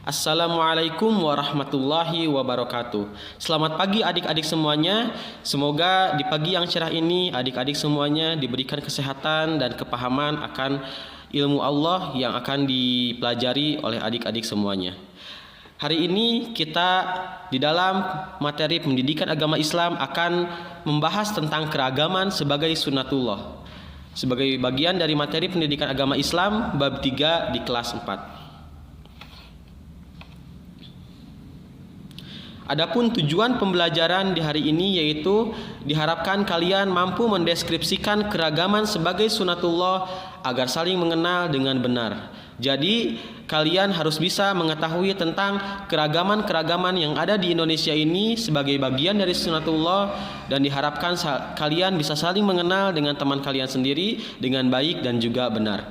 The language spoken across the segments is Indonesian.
Assalamualaikum warahmatullahi wabarakatuh. Selamat pagi adik-adik semuanya. Semoga di pagi yang cerah ini adik-adik semuanya diberikan kesehatan dan kepahaman akan ilmu Allah yang akan dipelajari oleh adik-adik semuanya. Hari ini kita di dalam materi pendidikan agama Islam akan membahas tentang keragaman sebagai sunnatullah. Sebagai bagian dari materi pendidikan agama Islam bab 3 di kelas 4. Adapun tujuan pembelajaran di hari ini yaitu diharapkan kalian mampu mendeskripsikan keragaman sebagai sunatullah agar saling mengenal dengan benar. Jadi kalian harus bisa mengetahui tentang keragaman-keragaman yang ada di Indonesia ini sebagai bagian dari sunatullah, dan diharapkan kalian bisa saling mengenal dengan teman kalian sendiri dengan baik dan juga benar.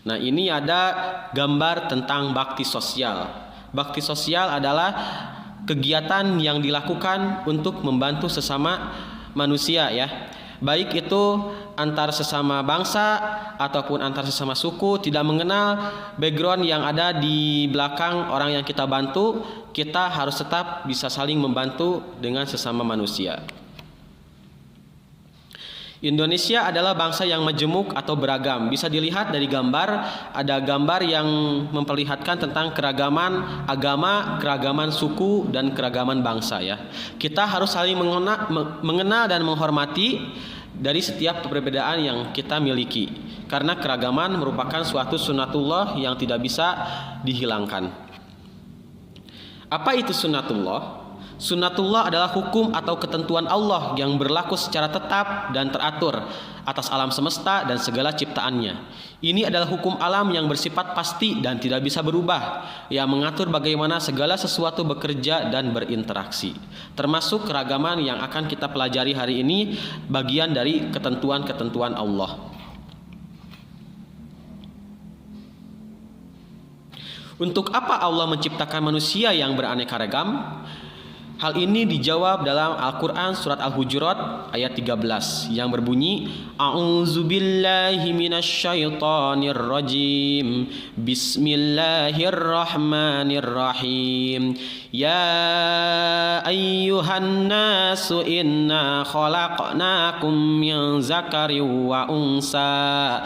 Nah, ini ada gambar tentang bakti sosial. Bakti sosial adalah kegiatan yang dilakukan untuk membantu sesama manusia ya. Baik itu antar sesama bangsa ataupun antar sesama suku, tidak mengenal background yang ada di belakang orang yang kita bantu, kita harus tetap bisa saling membantu dengan sesama manusia. Indonesia adalah bangsa yang majemuk atau beragam. Bisa dilihat dari gambar, ada gambar yang memperlihatkan tentang keragaman agama, keragaman suku, dan keragaman bangsa ya. Kita harus saling mengenal dan menghormati dari setiap perbedaan yang kita miliki, karena keragaman merupakan suatu sunatullah yang tidak bisa dihilangkan. Apa itu sunatullah? Sunnatullah adalah hukum atau ketentuan Allah yang berlaku secara tetap dan teratur atas alam semesta dan segala ciptaannya. Ini adalah hukum alam yang bersifat pasti dan tidak bisa berubah, yang mengatur bagaimana segala sesuatu bekerja dan berinteraksi. Termasuk keragaman yang akan kita pelajari hari ini, bagian dari ketentuan-ketentuan Allah. Untuk apa Allah menciptakan manusia yang beraneka ragam? Hal ini dijawab dalam Al-Quran surat Al-Hujurat ayat 13 yang berbunyi, A'udzubillahi minasyaitonir rajim. Bismillahirrahmanirrahim. Ya ayyuhan nasu inna khalaqnakum min zakarin wa unsa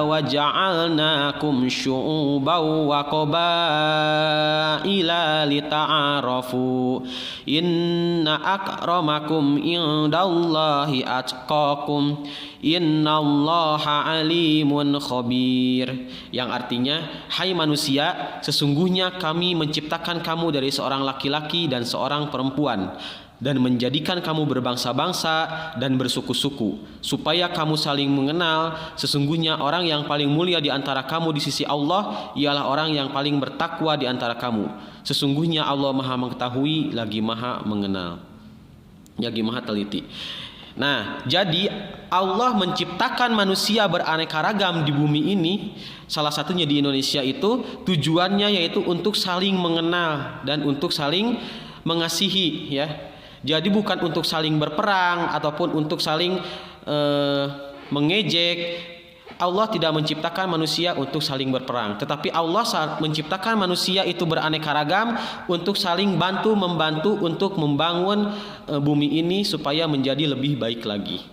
wa ja'alnakum syu'uban wa qabaila lita'arafu inna akramakum indallahi atqakum innallaha alimun khabir, yang artinya, hai manusia, sesungguhnya kami menciptakan kamu dari seorang laki-laki dan seorang perempuan dan menjadikan kamu berbangsa-bangsa dan bersuku-suku, supaya kamu saling mengenal. Sesungguhnya orang yang paling mulia di antara kamu di sisi Allah ialah orang yang paling bertakwa di antara kamu. Sesungguhnya Allah Maha mengetahui lagi Maha mengenal, lagi Maha teliti. Nah, jadi Allah menciptakan manusia beraneka ragam di bumi ini, salah satunya di Indonesia itu tujuannya yaitu untuk saling mengenal dan untuk saling mengasihi ya. Jadi bukan untuk saling berperang ataupun untuk saling mengejek. Allah tidak menciptakan manusia untuk saling berperang, tetapi Allah menciptakan manusia itu beraneka ragam untuk saling bantu-membantu untuk membangun bumi ini supaya menjadi lebih baik lagi.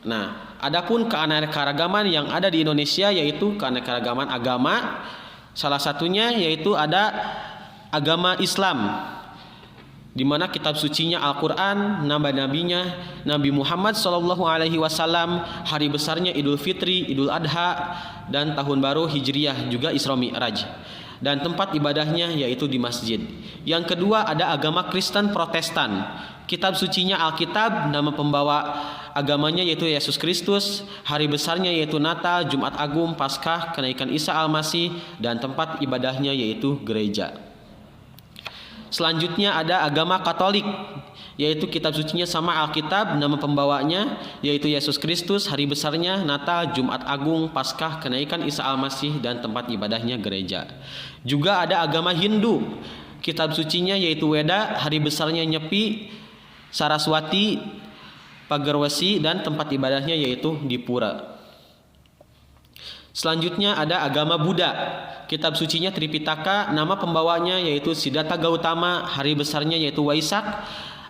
Nah, adapun keanekaragaman yang ada di Indonesia yaitu keanekaragaman agama. Salah satunya yaitu ada agama Islam, di mana kitab sucinya Al-Quran, nabi-nabinya Nabi Muhammad SAW, hari besarnya Idul Fitri, Idul Adha, dan tahun baru Hijriyah, juga Isra Mi'raj, dan tempat ibadahnya yaitu di masjid. Yang kedua ada agama Kristen Protestan. Kitab sucinya Alkitab, nama pembawa agamanya yaitu Yesus Kristus, hari besarnya yaitu Natal, Jumat Agung, Paskah, kenaikan Isa Al-Masih, dan tempat ibadahnya yaitu gereja. Selanjutnya ada agama Katolik, yaitu kitab sucinya sama Alkitab, nama pembawanya yaitu Yesus Kristus, hari besarnya Natal, Jumat Agung, Paskah, kenaikan Isa Al-Masih, dan tempat ibadahnya gereja. Juga ada agama Hindu, kitab sucinya yaitu Weda, hari besarnya Nyepi, Saraswati, pagar wesi, dan tempat ibadahnya yaitu di pura. Selanjutnya ada agama Buddha. Kitab sucinya Tripitaka, nama pembawanya yaitu Siddhartha Gautama, hari besarnya yaitu Waisak,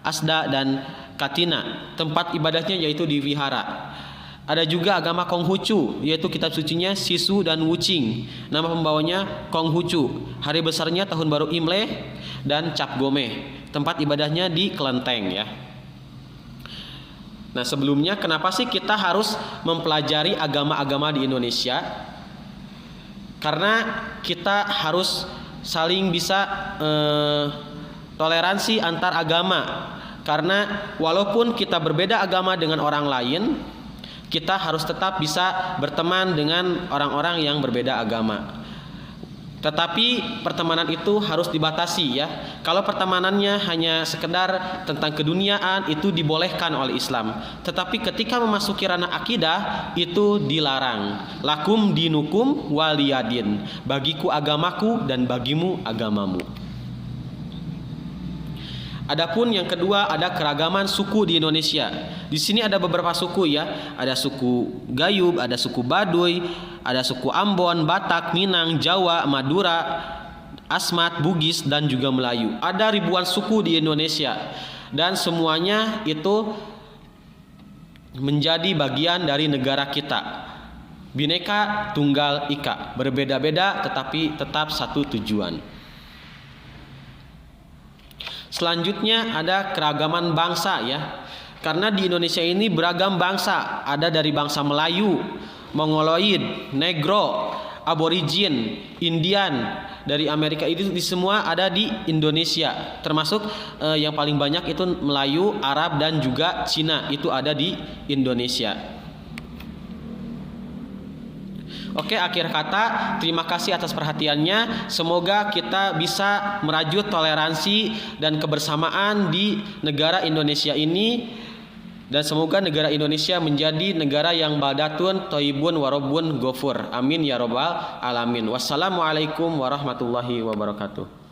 Asda, dan Katina. Tempat ibadahnya yaitu di vihara. Ada juga agama Konghucu, yaitu kitab sucinya Sisu dan Wuching. Nama pembawanya Konghucu, hari besarnya tahun baru Imlek, dan Cap Gome. Tempat ibadahnya di Kelenteng ya. Nah, sebelumnya kenapa sih kita harus mempelajari agama-agama di Indonesia? Karena kita harus saling bisa toleransi antar agama. Karena walaupun kita berbeda agama dengan orang lain, kita harus tetap bisa berteman dengan orang-orang yang berbeda agama. Tetapi pertemanan itu harus dibatasi ya. Kalau pertemanannya hanya sekedar tentang keduniaan, itu dibolehkan oleh Islam. Tetapi ketika memasuki ranah akidah, itu dilarang. Lakum dinukum waliyadin. Bagiku agamaku dan bagimu agamamu. Adapun yang kedua ada keragaman suku di Indonesia. Di sini ada beberapa suku ya. Ada suku Gayub, ada suku Baduy, ada suku Ambon, Batak, Minang, Jawa, Madura, Asmat, Bugis, dan juga Melayu. Ada ribuan suku di Indonesia dan semuanya itu menjadi bagian dari negara kita. Bhinneka Tunggal Ika, berbeda-beda tetapi tetap satu tujuan. Selanjutnya ada keragaman bangsa ya. Karena di Indonesia ini beragam bangsa. Ada dari bangsa Melayu, Mongoloid, Negro, Aborigin, Indian, dari Amerika. Itu semua ada di Indonesia. Termasuk yang paling banyak itu Melayu, Arab, dan juga Cina. Itu ada di Indonesia. Oke, akhir kata, terima kasih atas perhatiannya. Semoga kita bisa merajut toleransi dan kebersamaan di negara Indonesia ini. Dan semoga negara Indonesia menjadi negara yang baldatun, toibun, warobun, gofur. Amin ya robbal alamin. Wassalamualaikum warahmatullahi wabarakatuh.